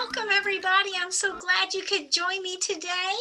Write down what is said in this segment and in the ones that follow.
Welcome everybody. I'm so glad you could join me today.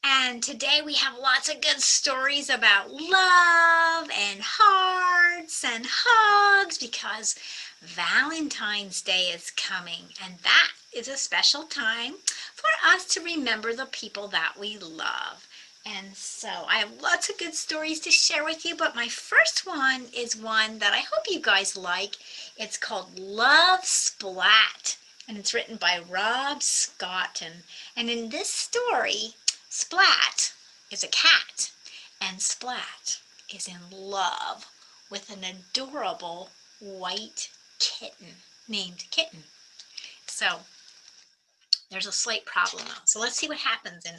And today we have lots of good stories about love and hearts and hugs because Valentine's Day is coming, and that is a special time for us to remember the people that we love. And so I have lots of good stories to share with you, but my first one is one that I hope you guys like. It's called Love Splat, and it's written by Rob Scotten. And in this story, Splat is a cat, and Splat is in love with an adorable white kitten named Kitten. So there's a slight problem though. So let's see what happens in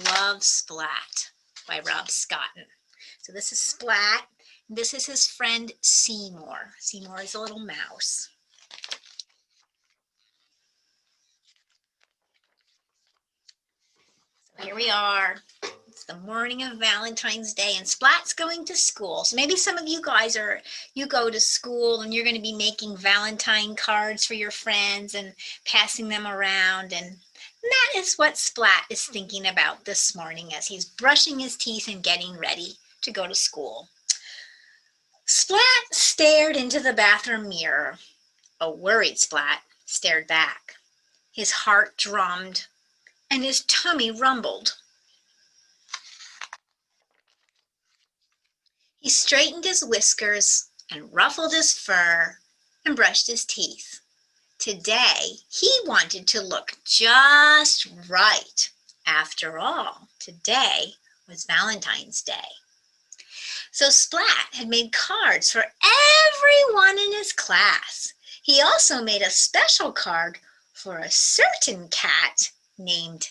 Love Splat by Rob Scotten. So this is Splat. This is his friend Seymour. Seymour is a little mouse. So here we are. It's the morning of Valentine's Day and Splat's going to school. So maybe some of you guys you go to school and you're going to be making Valentine cards for your friends and passing them around, and that is what Splat is thinking about this morning as he's brushing his teeth and getting ready to go to school. Splat stared into the bathroom mirror. A worried Splat stared back. His heart drummed and his tummy rumbled. He straightened his whiskers and ruffled his fur and brushed his teeth. Today, he wanted to look just right. After all, today was Valentine's Day. So Splat had made cards for everyone in his class. He also made a special card for a certain cat named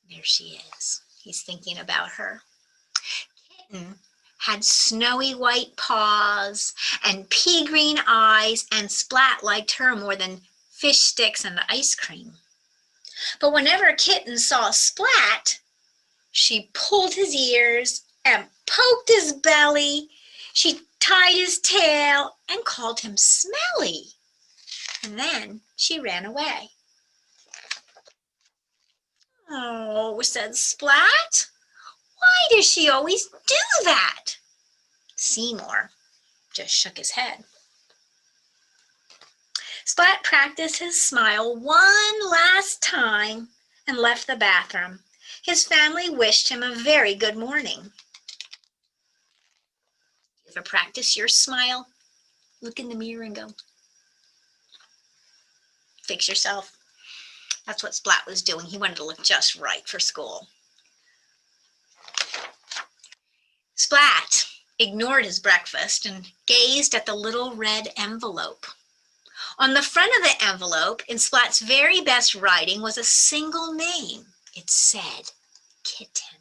There she is. He's thinking about her. Kitten had snowy white paws and pea green eyes, and Splat liked her more than fish sticks and ice cream. But whenever Kitten saw Splat, she pulled his ears and poked his belly. She tied his tail and called him smelly. And then she ran away. Oh, said Splat. Why does she always do that? Seymour just shook his head. Splat practiced his smile one last time and left the bathroom. His family wished him a very good morning. You ever practice your smile? Look in the mirror and go, fix yourself. That's what Splat was doing. He wanted to look just right for school. Splat ignored his breakfast and gazed at the little red envelope. On the front of the envelope, in Splat's very best writing, was a single name. It said, Kitten.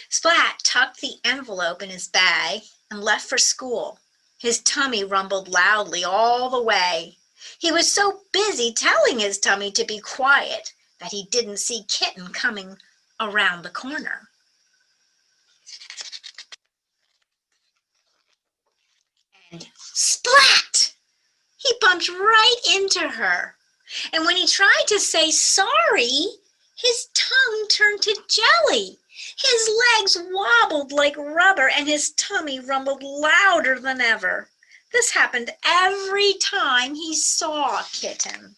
Splat tucked the envelope in his bag and left for school. His tummy rumbled loudly all the way. He was so busy telling his tummy to be quiet that he didn't see Kitten coming around the corner. And splat! He bumped right into her. And when he tried to say sorry, his tongue turned to jelly. His legs wobbled like rubber and his tummy rumbled louder than ever. This happened every time he saw Kitten.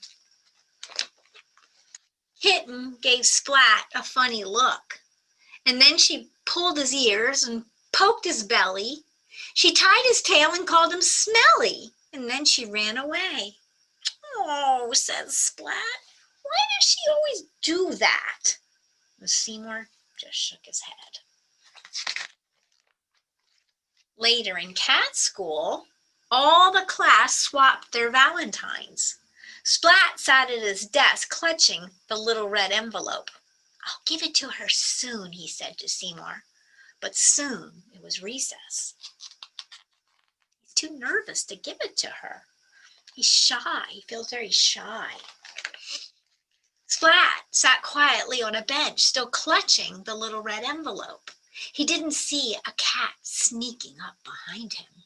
Kitten gave Splat a funny look, and then she pulled his ears and poked his belly. She tied his tail and called him smelly, and then she ran away. Oh, said Splat, why does she always do that? And Seymour just shook his head. Later in cat school, all the class swapped their valentines. Splat sat at his desk clutching the little red envelope. I'll give it to her soon, he said to Seymour. But soon it was recess. He's too nervous to give it to her. He's shy. He feels very shy. Splat sat quietly on a bench, still clutching the little red envelope. He didn't see a cat sneaking up behind him.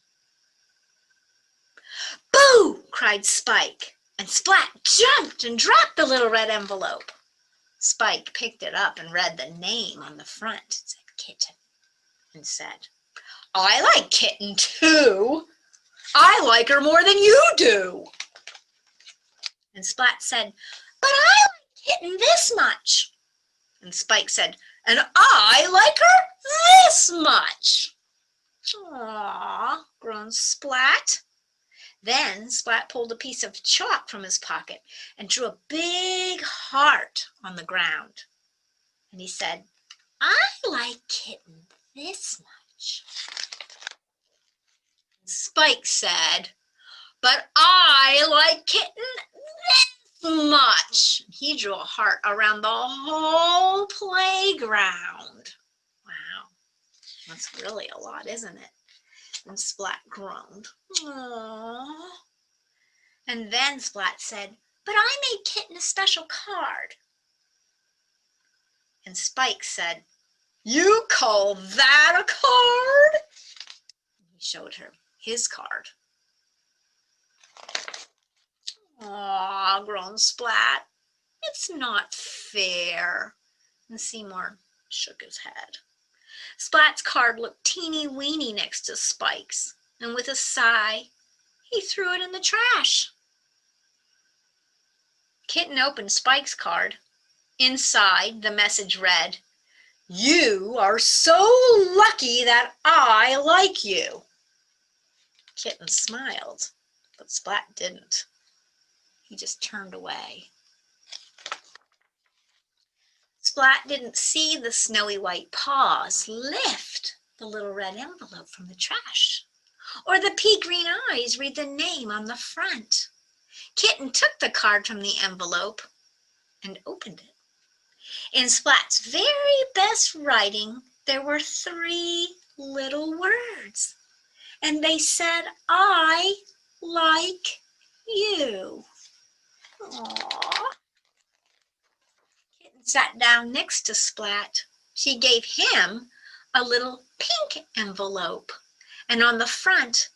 Boo! Cried Spike, and Splat jumped and dropped the little red envelope. Spike picked it up and read the name on the front. It said Kitten, and said, I like Kitten too. I like her more than you do. And Splat said, but I like Kitten this much. And Spike said, and I like her this much. Aw, groaned Splat. Then Splat pulled a piece of chalk from his pocket and drew a big heart on the ground. And he said, I like Kitten this much. And Spike said, but I like Kitten this much. He drew a heart around the whole playground. Wow, that's really a lot, isn't it? And Splat groaned. Aww. And then Splat said, but I made Kitten a special card. And Spike said, you call that a card? He showed her his card. Aw, groaned Splat. It's not fair. And Seymour shook his head. Splat's card looked teeny-weeny next to Spike's, and with a sigh, he threw it in the trash. Kitten opened Spike's card. Inside, the message read, you are so lucky that I like you. Kitten smiled, but Splat didn't. He just turned away. Splat didn't see the snowy white paws lift the little red envelope from the trash, or the pea green eyes read the name on the front. Kitten took the card from the envelope and opened it. In Splat's very best writing, there were 3 little words, and they said, I like you. Aww. Kitten sat down next to Splat. She gave him a little pink envelope, and on the front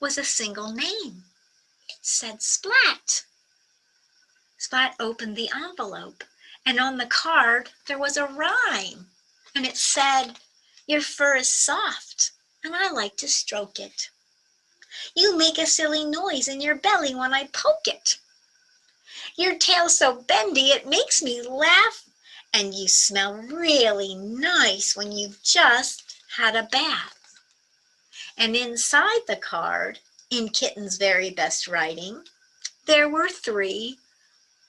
was a single name. It said Splat. Splat opened the envelope, and on the card there was a rhyme, and it said, your fur is soft, and I like to stroke it. You make a silly noise in your belly when I poke it. Your tail's so bendy it makes me laugh, and you smell really nice when you've just had a bath. And inside the card, in Kitten's very best writing, there were 3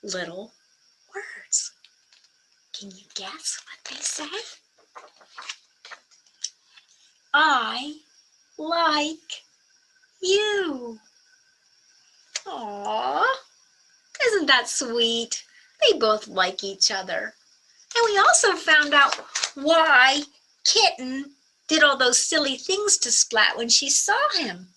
little words. Can you guess what they said? I like you. Aww, isn't that sweet? They both like each other. And we also found out why Kitten did all those silly things to Splat when she saw him.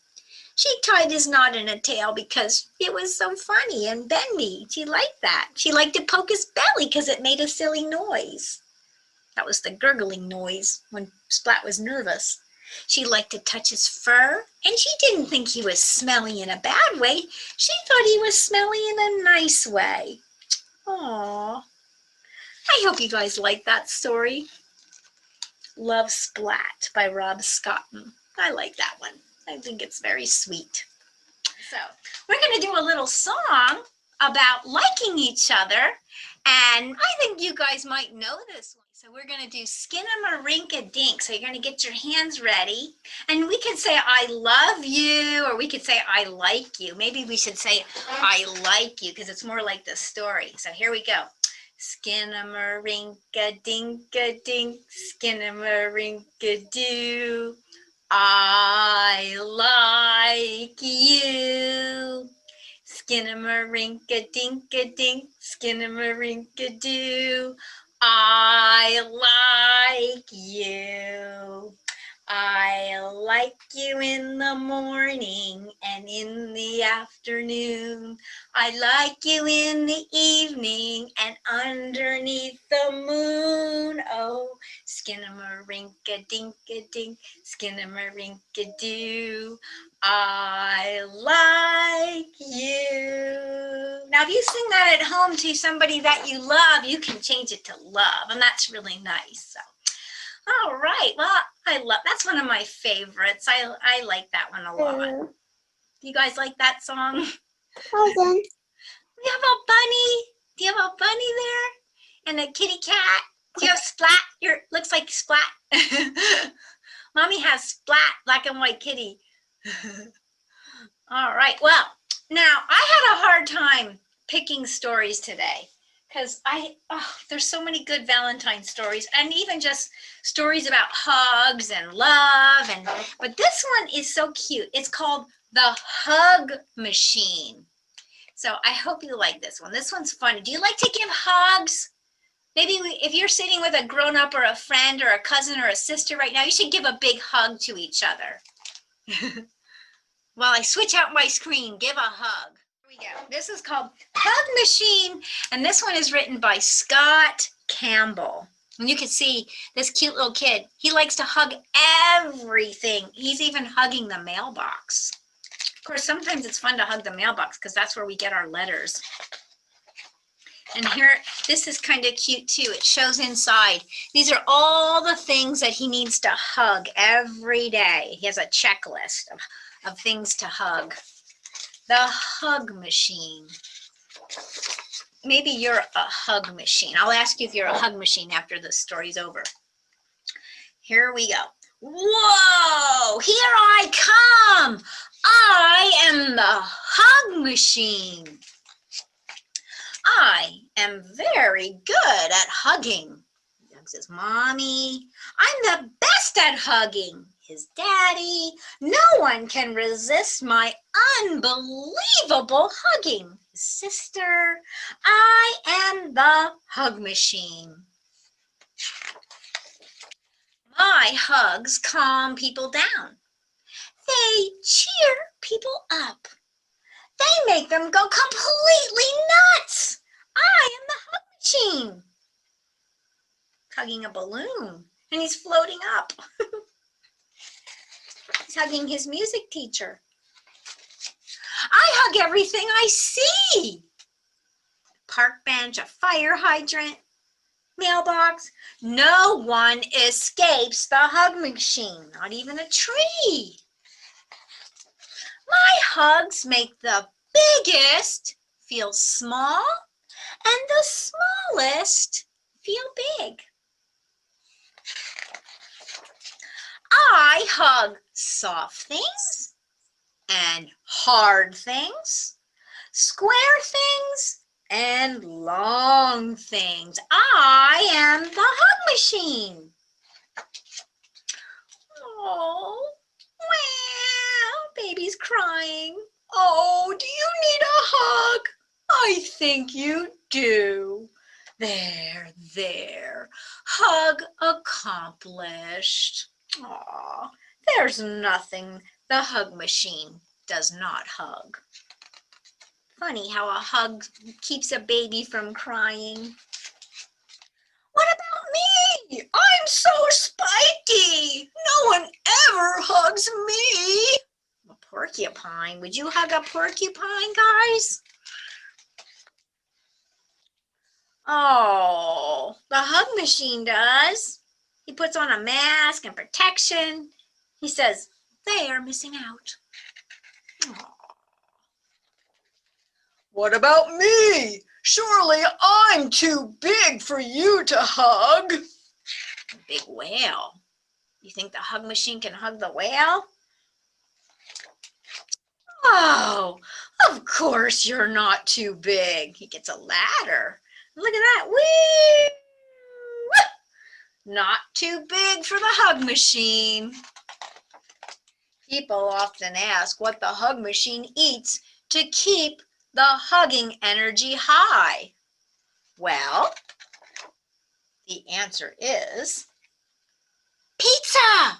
She tied his knot in a tail because it was so funny and bendy. She liked that. She liked to poke his belly because it made a silly noise. That was the gurgling noise when Splat was nervous. She liked to touch his fur, and she didn't think he was smelly in a bad way. She thought he was smelly in a nice way. Aww. I hope you guys like that story. Love Splat by Rob Scotten. I like that one. I think it's very sweet. So we're going to do a little song about liking each other, and I think you guys might know this one. So we're going to do Skin-a-ma-rink-a-dink. So you're going to get your hands ready, and we could say I love you, or we could say I like you. Maybe we should say I like you because it's more like the story. So here we go. Skin-a-ma-rink-a-dink-a-dink, skin-a-ma-rink-a-doo. I like you. Skin-a-ma-rink-a-dink-a-dink, skin-a-ma-rink-a-doo. I like you. I like you in the morning and in the afternoon. I like you in the evening and underneath the moon. Oh, skinnamarink-a-dink-a-dink, skinnamarink-a-doo. I like you. Now, if you sing that at home to somebody that you love, you can change it to love, and that's really nice. So. All right, well, that's one of my favorites. I like that one a lot. Do you guys like that song? We have a bunny. Do you have a bunny there? And a kitty cat? Do you have Splat? Looks like Splat. Mommy has Splat, black and white kitty. All right, well, now I had a hard time picking stories today. Because there's so many good Valentine stories, and even just stories about hugs and love. But this one is so cute. It's called The Hug Machine. So I hope you like this one. This one's funny. Do you like to give hugs? Maybe if you're sitting with a grown-up or a friend or a cousin or a sister right now, you should give a big hug to each other. While I switch out my screen, give a hug. This is called Hug Machine, and this one is written by Scott Cambell. And you can see this cute little kid. He likes to hug everything. He's even hugging the mailbox. Of course, sometimes it's fun to hug the mailbox because that's where we get our letters. And here, this is kind of cute too. It shows inside. These are all the things that he needs to hug every day. He has a checklist of things to hug. The Hug Machine. Maybe you're a hug machine. I'll ask you if you're a hug machine after this story's over. Here we go. Whoa, here I come. I am the Hug Machine. I am very good at hugging. Doug says, Mommy, I'm the best at hugging. His daddy, no one can resist my unbelievable hugging. His sister, I am the Hug Machine. My hugs calm people down. They cheer people up. They make them go completely nuts. I am the Hug Machine. Hugging a balloon, and he's floating up. He's hugging his music teacher. I hug everything I see. Park bench, a fire hydrant, mailbox. No one escapes the Hug Machine, not even a tree. My hugs make the biggest feel small and the smallest feel big. I hug soft things and hard things, square things and long things. I am the Hug Machine. Oh, wow, baby's crying. Oh, do you need a hug? I think you do. There. Hug accomplished. Aw, there's nothing the Hug Machine does not hug. Funny how a hug keeps a baby from crying. What about me? I'm so spiky. No one ever hugs me. A porcupine. Would you hug a porcupine, guys? Oh, the Hug Machine does. He puts on a mask and protection. He says, they are missing out. Aww. What about me? Surely I'm too big for you to hug. A big whale. You think the Hug Machine can hug the whale? Oh, of course you're not too big. He gets a ladder. Look at that. Whee! Not too big for the Hug Machine. People often ask what the Hug Machine eats to keep the hugging energy high. Well, the answer is pizza.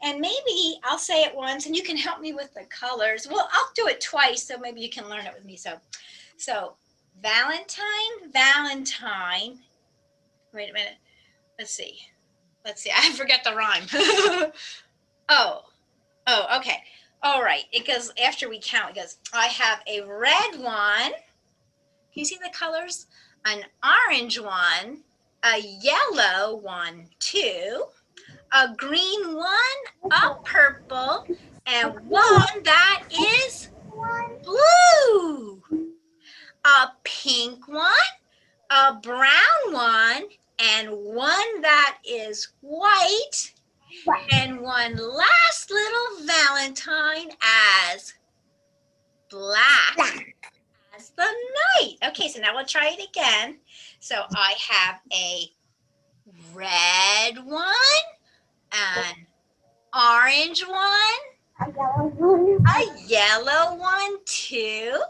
And maybe I'll say it once and you can help me with the colors. Well, I'll do it twice, so maybe you can learn it with me. So Valentine, Valentine. Wait a minute. Let's see. I forgot the rhyme. Oh, okay. All right. It goes after we count. It goes, I have a red one. Can you see the colors? An orange one, a yellow one, 2, a green one, a purple, and one that is blue. A pink one, a brown one, and one that is white, and one last little Valentine as black as the night. Okay, so now we'll try it again. So I have a red one, an orange one, a yellow one, 2,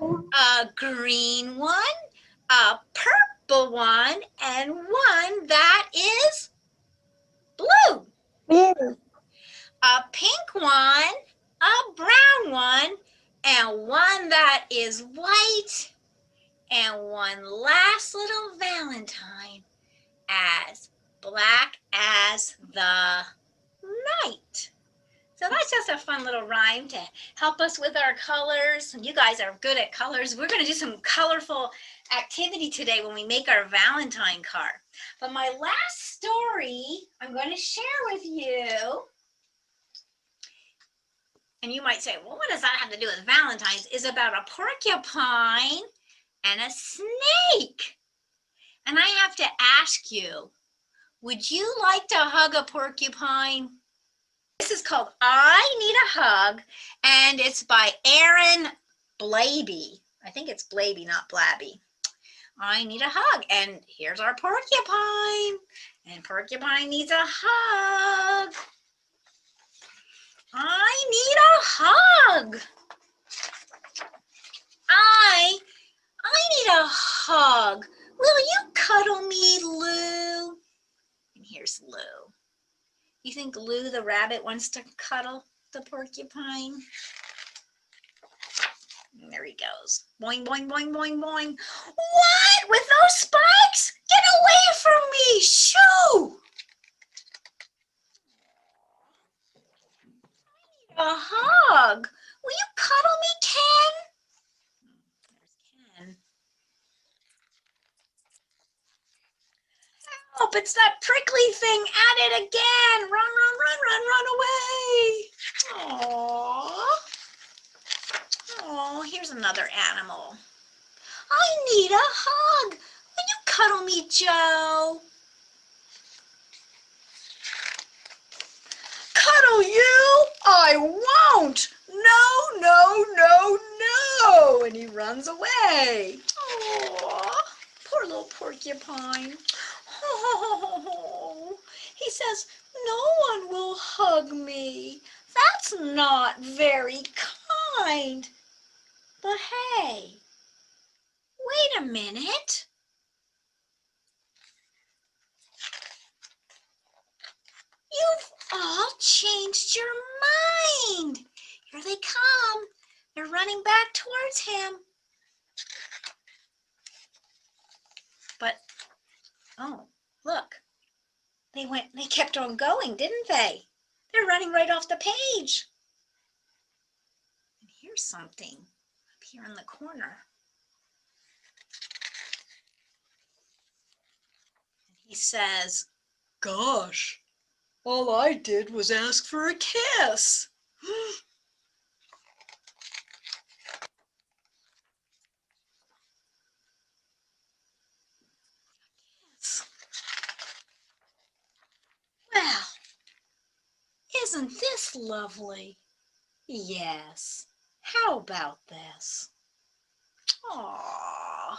a green one, a purple one, and one that is blue. A pink one, a brown one, and one that is white, and one last little Valentine as black as the night. So that's just a fun little rhyme to help us with our colors. And you guys are good at colors. We're going to do some colorful activity today when we make our Valentine card. But my last story I'm going to share with you, and you might say, well, what does that have to do with Valentine's? Is about a porcupine and a snake. And I have to ask you, would you like to hug a porcupine? This is called I Need a Hug, and it's by Aaron Blabey. I think it's Blabey, not Blabby. I need a hug, and here's our porcupine, and porcupine needs a hug. I need a hug. I need a hug. Will you cuddle me, Lou? And here's Lou. You think Lou the rabbit wants to cuddle the porcupine? And there he goes. Boing, boing, boing, boing, boing. What? With those spikes? Get away from me! Shoo! I need a hug. Will you cuddle me, Ken? There's Ken. Help, it's that prickly thing at it again. Run, run, run, run, run away. Aww. Oh, here's another animal. I need a hug. Will you cuddle me, Joe? Cuddle you? I won't. No, no, no, no. And he runs away. Oh, poor little porcupine. Oh, he says, no one will hug me. That's not very kind. But hey, wait a minute. You've all changed your mind. Here they come. They're running back towards him. But, oh, look. They kept on going, didn't they? They're running right off the page. And here's something up here in the corner. And he says, gosh, all I did was ask for a kiss. Well, isn't this lovely? Yes. How about this? Aww.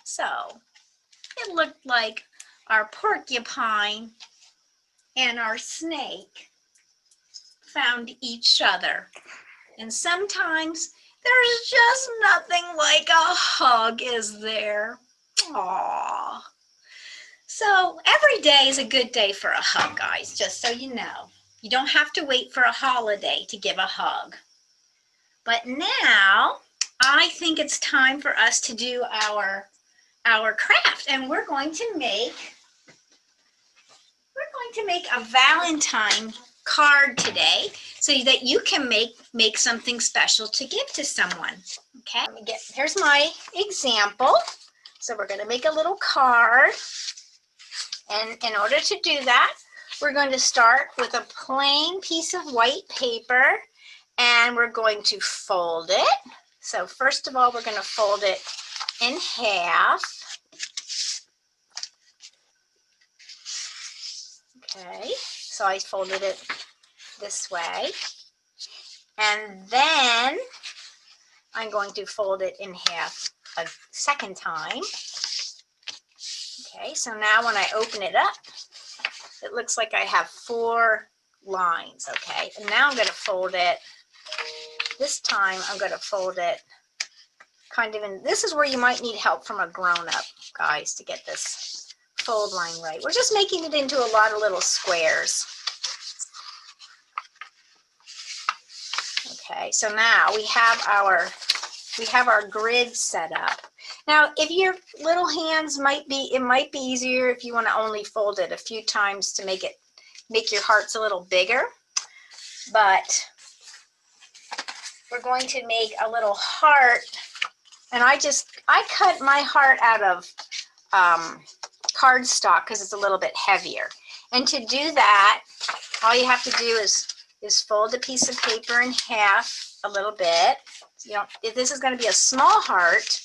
So, it looked like our porcupine and our snake found each other. And sometimes there's just nothing like a hug, is there? Aww. So every day is a good day for a hug, guys, just so you know. You don't have to wait for a holiday to give a hug. But now I think it's time for us to do our craft, and we're going to make a Valentine card today so that you can make something special to give to someone. Okay, here's my example. So we're going to make a little card, and in order to do that, we're going to start with a plain piece of white paper, and we're going to fold it. So first of all, we're going to fold it in half. Okay, so I folded it this way, and then I'm going to fold it in half a second time. Okay, so now when I open it up, it looks like I have 4 lines. Okay, and now I'm going to fold it. This time I'm going to fold it kind of in, this is where you might need help from a grown-up, guys, to get this fold line right. We're just making it into a lot of little squares. Okay, so now we have our grid set up. Now, if your little hands it might be easier if you want to only fold it a few times to make your hearts a little bigger. But we're going to make a little heart, and I cut my heart out of cardstock because it's a little bit heavier. And to do that, all you have to do is fold a piece of paper in half a little bit. You know, if this is going to be a small heart,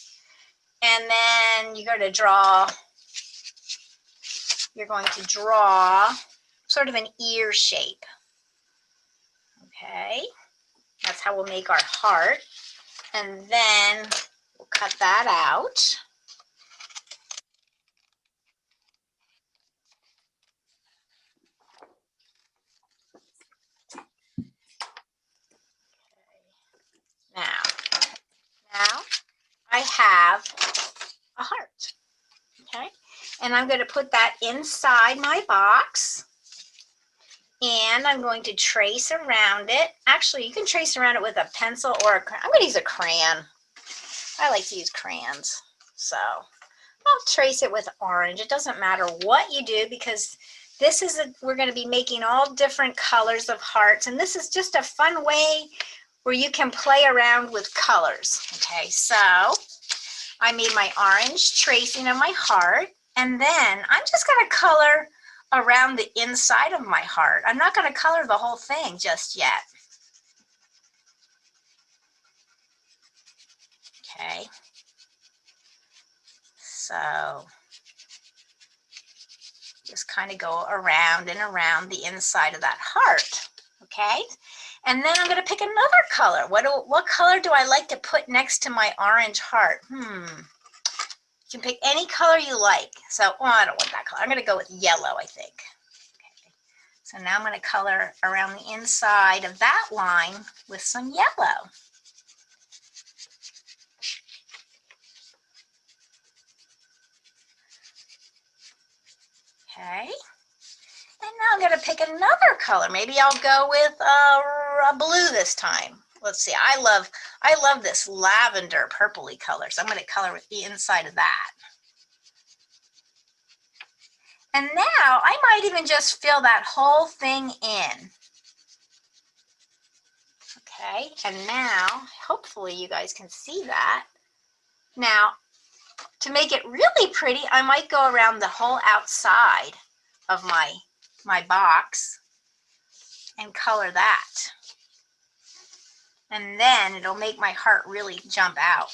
and then you're going to draw sort of an ear shape. Okay, that's how we'll make our heart, and then we'll cut that out. Now I have a heart, okay? And I'm going to put that inside my box, and I'm going to trace around it. Actually, you can trace around it with a pencil or I'm going to use a crayon. I like to use crayons, so I'll trace it with orange. It doesn't matter what you do, because we're going to be making all different colors of hearts, and this is just a fun way where you can play around with colors. Okay, so I made my orange tracing of my heart, and then I'm just going to color around the inside of my heart. I'm not going to color the whole thing just yet. Okay, so just kind of go around and around the inside of that heart. Okay, and then I'm going to pick another color. What color do I like to put next to my orange heart? You can pick any color you like. So, I don't want that color. I'm going to go with yellow, I think. Okay. So now I'm going to color around the inside of that line with some yellow. Okay. And now I'm going to pick another color. Maybe I'll go with a blue this time. Let's see. I love this lavender purpley color, so I'm going to color with the inside of that. And now I might even just fill that whole thing in. Okay, and now hopefully you guys can see that. Now, to make it really pretty, I might go around the whole outside of my box and color that. And then it'll make my heart really jump out.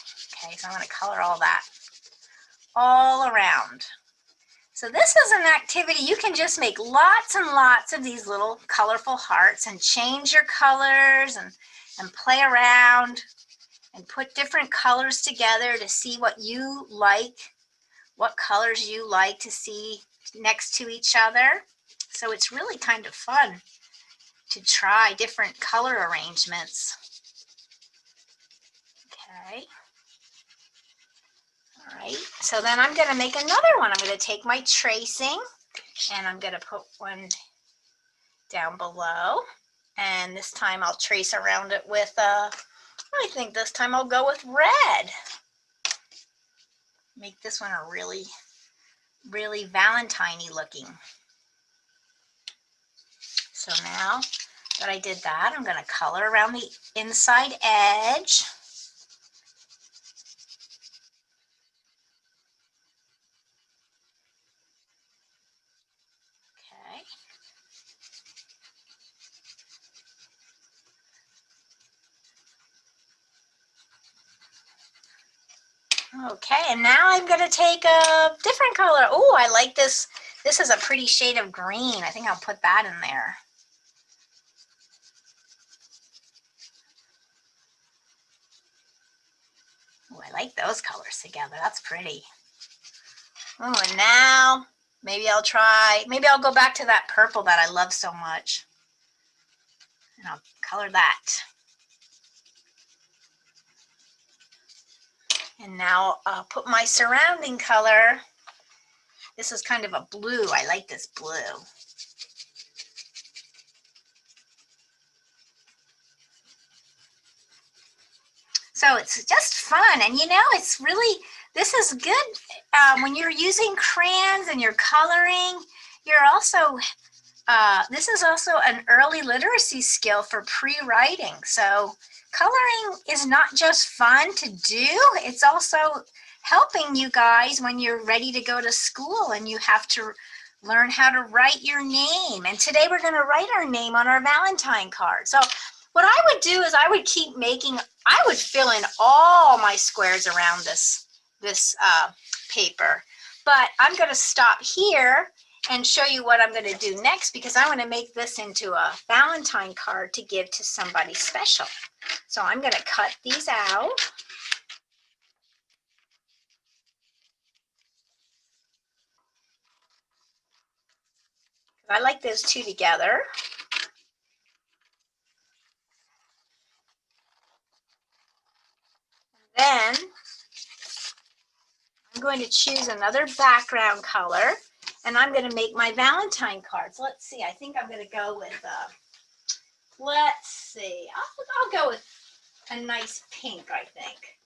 Okay, so I'm going to color all that all around. So this is an activity. You can just make lots and lots of these little colorful hearts and change your colors and play around and put different colors together to see what you like, what colors you like to see next to each other. So it's really kind of fun to try different color arrangements. Okay. All right, so then I'm going to make another one. I'm going to take my tracing and I'm going to put one down below. And this time I'll trace around it with, I think this time I'll go with red. Make this one a really, really Valentine-y looking. So now that I did that, I'm going to color around the inside edge. Okay, and now I'm going to take a different color. Oh, I like this. This is a pretty shade of green. I think I'll put that in there. Oh, I like those colors together. That's pretty. Oh, and now maybe I'll go back to that purple that I love so much. And I'll color that. And now I'll put my surrounding color. This is kind of a blue. I like this blue. So it's just fun. And you know, it's really, this is good when you're using crayons and you're coloring. You're also, this is also an early literacy skill for pre-writing. So coloring is not just fun to do, it's also helping you guys when you're ready to go to school and you have to learn how to write your name. And today we're going to write our name on our Valentine card. So what I would do is I would keep making, I would fill in all my squares around this paper. But I'm going to stop here and show you what I'm going to do next, because I want to make this into a Valentine card to give to somebody special. So I'm going to cut these out. I like those two together. Then I'm going to choose another background color, and I'm going to make my Valentine cards. Let's see, I think I'm going to go with, let's see, I'll go with a nice pink, I think.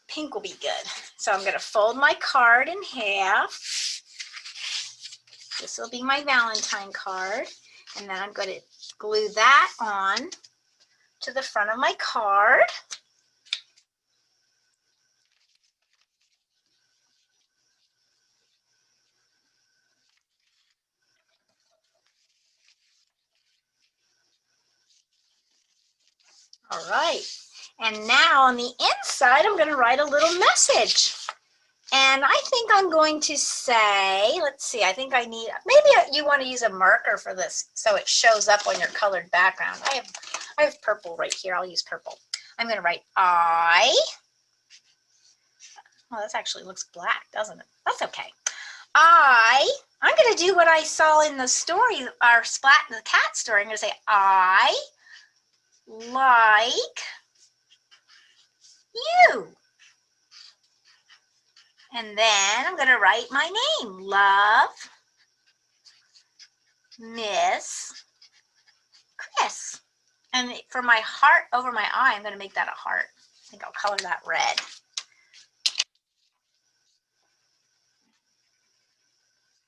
Pink will be good. So I'm going to fold my card in half. This will be my Valentine card, and then I'm going to glue that on to the front of my card. All right, and now on the inside, I'm going to write a little message. And I think I'm going to say, let's see, I think I need, maybe you want to use a marker for this so it shows up on your colored background. I have purple right here. I'll use purple. I'm going to write I. Oh, this actually looks black, doesn't it? That's okay. I'm going to do what I saw in the story, our Splat and the cat story. I'm going to say, I like you. And then I'm going to write my name, Love, Miss Kris. And for my heart over my I, I'm going to make that a heart. I think I'll color that red.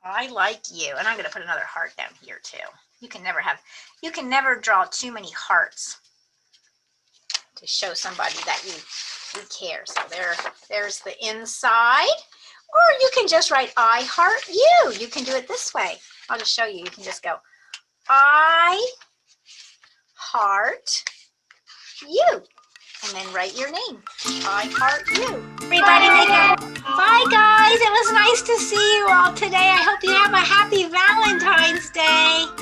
I like you. And I'm going to put another heart down here too. You can never draw too many hearts to show somebody that you care. So there's the inside. Or you can just write I heart you. You can do it this way. I'll just show you. You can just go I heart you. And then write your name. I heart you. Everybody make a bye guys. It was nice to see you all today. I hope you have a happy Valentine's Day.